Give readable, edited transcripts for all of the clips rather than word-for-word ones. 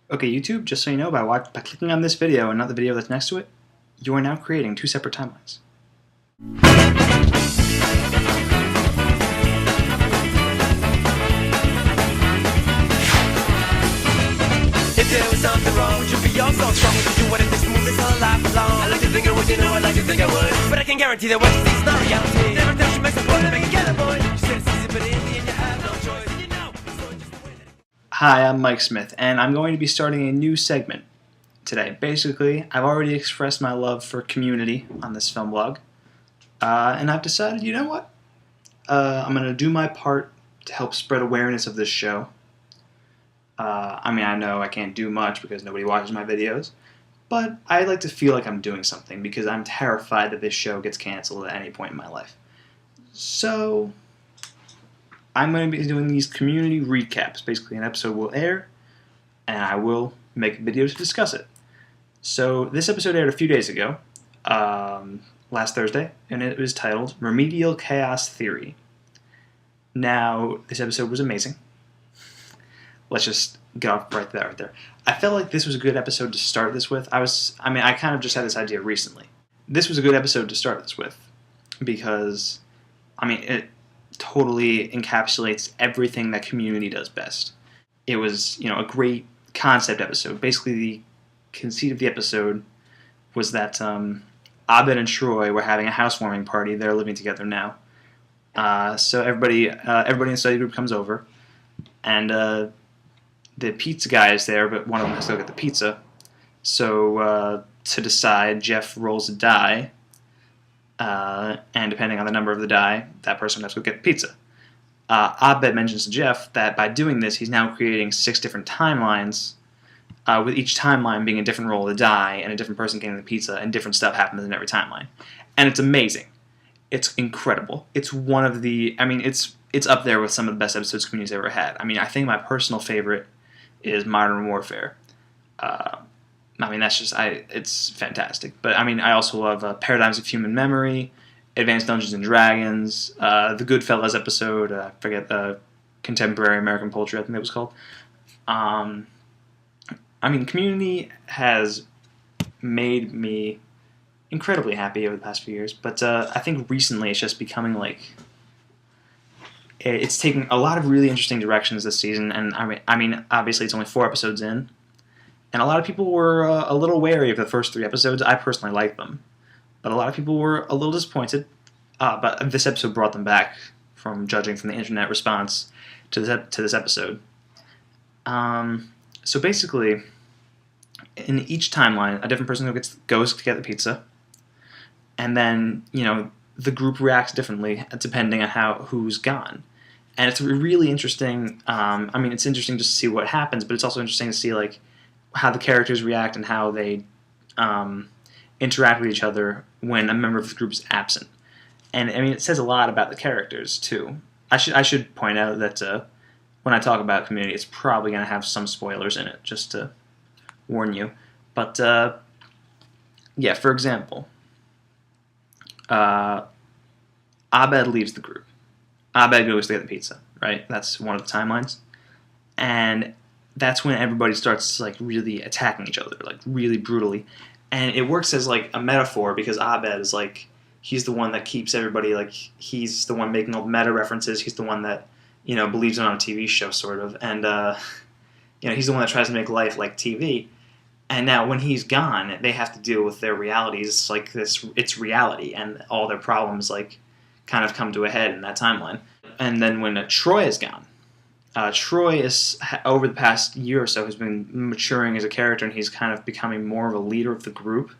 Okay, YouTube, just so you know, by clicking on this video and not the video that's next to it, you are now creating two separate timelines. If there was something wrong, would you be all so strong? Would you want it to move this whole life along? I like to think I would, you know, I like to think I would. But I can guarantee that what you see is not reality. Never tell she makes a point to make it get a boy. She said it's easy, but in the end you have no choice. And you know, so just the way that... Hi, I'm Mike Smith, and I'm going to be starting a new segment today. Basically, I've already expressed my love for Community on this film blog, and I've decided, you know what? I'm going to do my part to help spread awareness of this show. I know I can't do much because nobody watches my videos, but I like to feel like I'm doing something because I'm terrified that this show gets canceled at any point in my life. So, I'm going to be doing these community recaps. Basically, an episode will air, and I will make a video to discuss it. So, this episode aired a few days ago, last Thursday, and it was titled Remedial Chaos Theory. Now, this episode was amazing. Let's just get off right there. I felt like this was a good episode to start this with. I kind of just had this idea recently. This was a good episode to start this with because, it totally encapsulates everything that Community does best. It was, a great concept episode. Basically, the conceit of the episode was that Abed and Troy were having a housewarming party. They're living together now. So everybody in the study group comes over, and the pizza guy is there, but one of them has to go get the pizza. So to decide, Jeff rolls a die, and depending on the number of the die, that person has to go get the pizza. Abed mentions to Jeff that by doing this, he's now creating 6 different timelines, with each timeline being a different roll of the die, and a different person getting the pizza, and different stuff happens in every timeline. And it's amazing. It's incredible. It's one of the, it's up there with some of the best episodes Community's ever had. I think my personal favorite is Modern Warfare. It's fantastic. But I also love Paradigms of Human Memory, Advanced Dungeons and Dragons, the Goodfellas episode, I forget, Contemporary American Poultry, I think it was called. Community has made me incredibly happy over the past few years, but I think recently it's just becoming like, it's taking a lot of really interesting directions this season, and obviously it's only 4 episodes in, and a lot of people were a little wary of the first 3 episodes. I personally like them, but a lot of people were a little disappointed, but this episode brought them back, from judging from the internet response to this episode. So basically, in each timeline, a different person goes to get the pizza, and then, the group reacts differently depending on who's gone. And it's really interesting. It's interesting just to see what happens, but it's also interesting to see how the characters react and how they interact with each other when a member of the group is absent. And it says a lot about the characters too. I should point out that when I talk about Community, it's probably going to have some spoilers in it, just to warn you. But yeah, for example, Abed leaves the group. Abed goes to get the pizza, right? That's one of the timelines. And that's when everybody starts really attacking each other, really brutally. And it works as a metaphor because Abed is he's the one that keeps everybody, he's the one making all the meta references. He's the one that, believes in on a TV show, sort of. And, he's the one that tries to make life like TV. And now when he's gone, they have to deal with their realities it's reality, and all their problems kind of come to a head in that timeline. And then when Troy is gone, Troy is, over the past year or so, has been maturing as a character, and he's kind of becoming more of a leader of the group,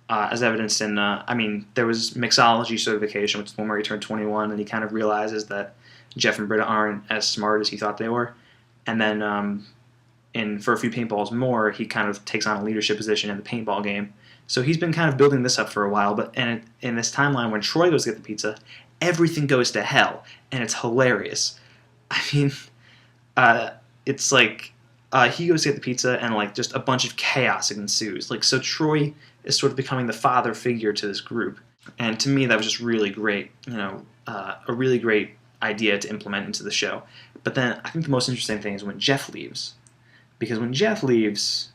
as evidenced in, there was mixology certification, which is the one where he turned 21, and he kind of realizes that Jeff and Britta aren't as smart as he thought they were. And then for a few paintballs more, he kind of takes on a leadership position in the paintball game. So he's been kind of building this up for a while, but in this timeline, when Troy goes to get the pizza, everything goes to hell, and it's hilarious. It's he goes to get the pizza, and just a bunch of chaos ensues. So Troy is sort of becoming the father figure to this group, and to me that was just really great. A really great idea to implement into the show. But then I think the most interesting thing is when Jeff leaves, Because when Jeff leaves,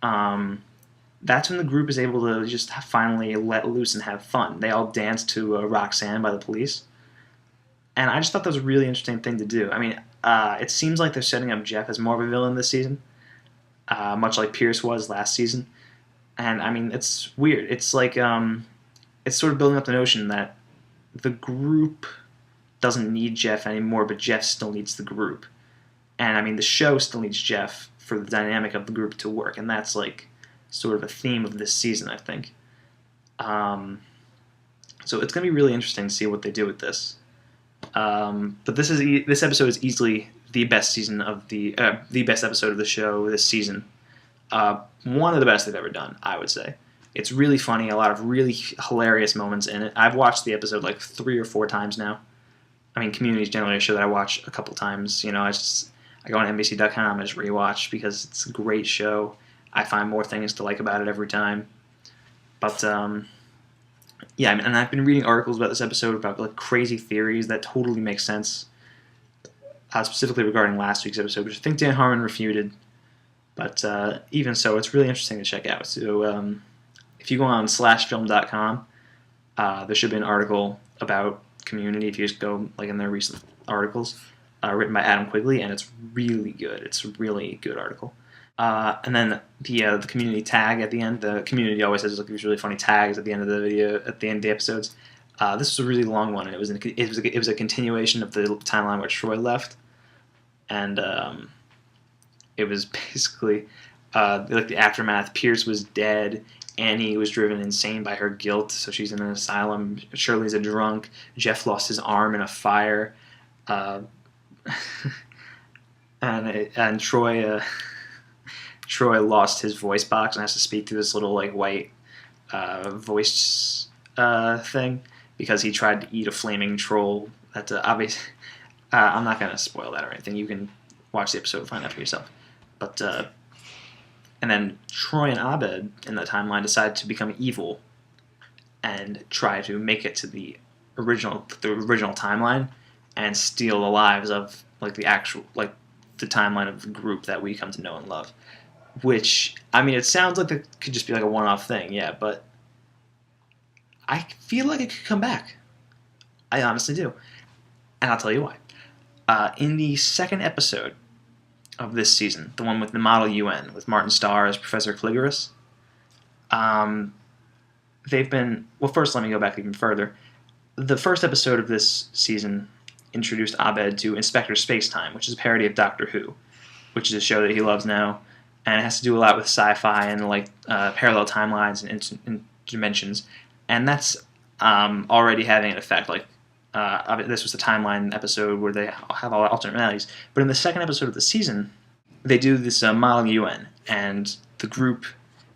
that's when the group is able to just finally let loose and have fun. They all dance to Roxanne by the Police. And I just thought that was a really interesting thing to do. I mean, it seems like they're setting up Jeff as more of a villain this season, much like Pierce was last season. And, I mean, it's weird. It's like, it's sort of building up the notion that the group doesn't need Jeff anymore, but Jeff still needs the group. And, I mean, the show still needs Jeff for the dynamic of the group to work. And that's, like, sort of a theme of this season, I think. So it's going to be really interesting to see what they do with this. But this episode is easily the best season of the best episode of the show this season. One of the best they've ever done, I would say. It's really funny, a lot of really hilarious moments in it. I've watched the episode like 3 or 4 times now. I mean, Community is generally a show that I watch a couple times. You know, I go on NBC.com and just rewatch because it's a great show. I find more things to like about it every time. But yeah, I mean, and I've been reading articles about this episode about like crazy theories that totally make sense. Specifically regarding last week's episode, which I think Dan Harmon refuted. But even so, it's really interesting to check out. So if you go on /film.com, there should be an article about Community. If you just go like in their recent articles, written by Adam Quigley, and it's really good. It's a really good article. And then the Community tag at the end. The Community always has like these really funny tags at the end of the video, at the end of the episodes. This was a really long one, and it was a continuation of the timeline where Troy left, and it was basically like the aftermath. Pierce was dead. Annie was driven insane by her guilt, so she's in an asylum. Shirley's a drunk. Jeff lost his arm in a fire, and Troy lost his voice box and has to speak through this little like white voice thing because he tried to eat a flaming troll. That's obvious. I'm not going to spoil that or anything. You can watch the episode and find out for yourself. But and then Troy and Abed in the timeline decide to become evil and try to make it to the original timeline and steal the lives of like the actual like the timeline of the group that we come to know and love. Which, I mean, it sounds like it could just be like a one-off thing, yeah, but I feel like it could come back. I honestly do. And I'll tell you why. In the second episode of this season, the one with the Model UN, with Martin Starr as Professor Caligaris, they've been... Well, first let me go back even further. The first episode of this season introduced Abed to Inspector Spacetime, which is a parody of Doctor Who, which is a show that he loves now. And it has to do a lot with sci-fi and like parallel timelines and dimensions, and that's already having an effect. Like this was the timeline episode where they have all alternate realities. But in the second episode of the season, they do this Model UN, and the group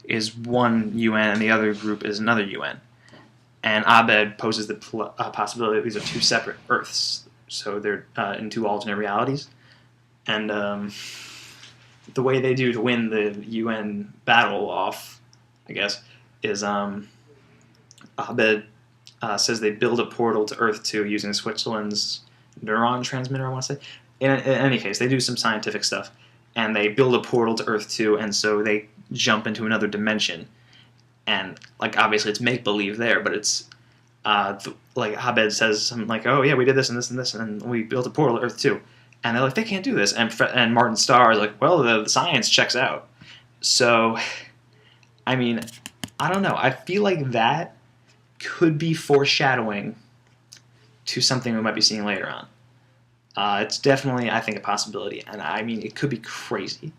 is one UN and the other group is another UN. And Abed poses the possibility that these are 2 separate Earths, so they're in 2 alternate realities, and. The way they do to win the UN battle off, I guess, is Abed says they build a portal to Earth 2 using Switzerland's neuron transmitter, I want to say. In any case, they do some scientific stuff, and they build a portal to Earth 2, and so they jump into another dimension. And, like, obviously it's make-believe there, but it's, like, Abed says something like, oh, yeah, we did this and this and this, and we built a portal to Earth 2. And they're like, they can't do this. And Martin Starr is like, well, the science checks out. So, I mean, I don't know. I feel like that could be foreshadowing to something we might be seeing later on. It's definitely, I think, a possibility. And, I mean, it could be crazy.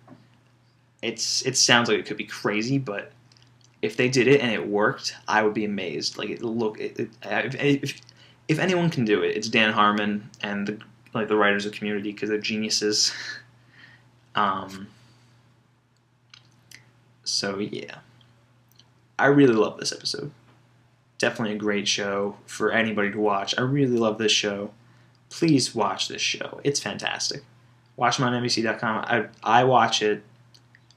It sounds like it could be crazy, but if they did it and it worked, I would be amazed. Like, if anyone can do it, it's Dan Harmon and the writers of Community, because they're geniuses. So yeah, I really love this episode. Definitely a great show for anybody to watch. I really love this show. Please watch this show. It's fantastic. Watch them on NBC.com. I watch it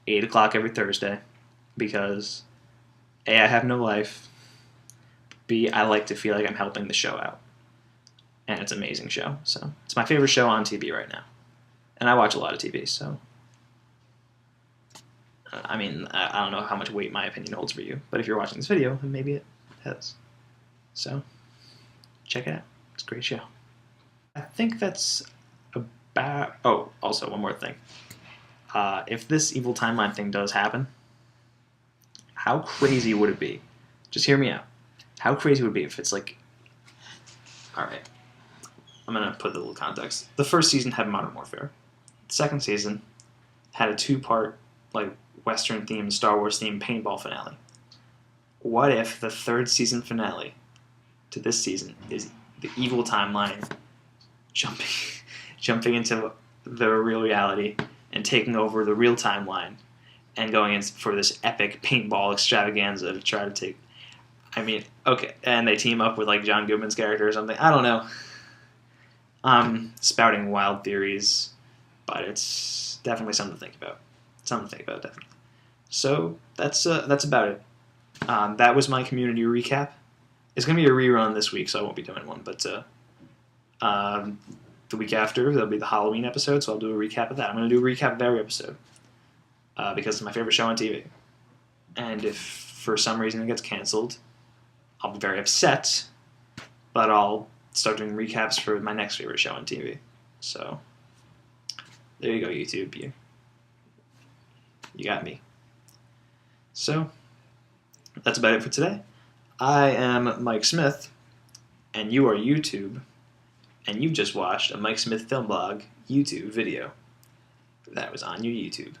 8 o'clock every Thursday because A, I have no life. B, I like to feel like I'm helping the show out. And it's an amazing show. So it's my favorite show on TV right now. And I watch a lot of TV, so I mean, I don't know how much weight my opinion holds for you, but if you're watching this video, then maybe it has. So, check it out. It's a great show. I think that's about... Oh, also, one more thing. If this evil timeline thing does happen, how crazy would it be? Just hear me out. How crazy would it be if it's like... Alright. I'm going to put a little context. The first season had Modern Warfare. The second season had a 2-part, like, Western-themed, Star Wars-themed paintball finale. What if the third season finale to this season is the evil timeline jumping into the real reality and taking over the real timeline and going in for this epic paintball extravaganza to try to take... I mean, okay, and they team up with, like, John Goodman's character or something. I don't know. I'm spouting wild theories, but it's definitely something to think about. Something to think about, definitely. So that's about it. That was my community recap. It's going to be a rerun this week, so I won't be doing one. But the week after, there'll be the Halloween episode, so I'll do a recap of that. I'm going to do a recap of every episode because it's my favorite show on TV. And if for some reason it gets canceled, I'll be very upset, but I'll start doing recaps for my next favorite show on TV. So there you go, YouTube. You got me. So that's about it for today. I am Mike Smith, and you are YouTube, and you've just watched a Mike Smith Film Blog YouTube video that was on your YouTube.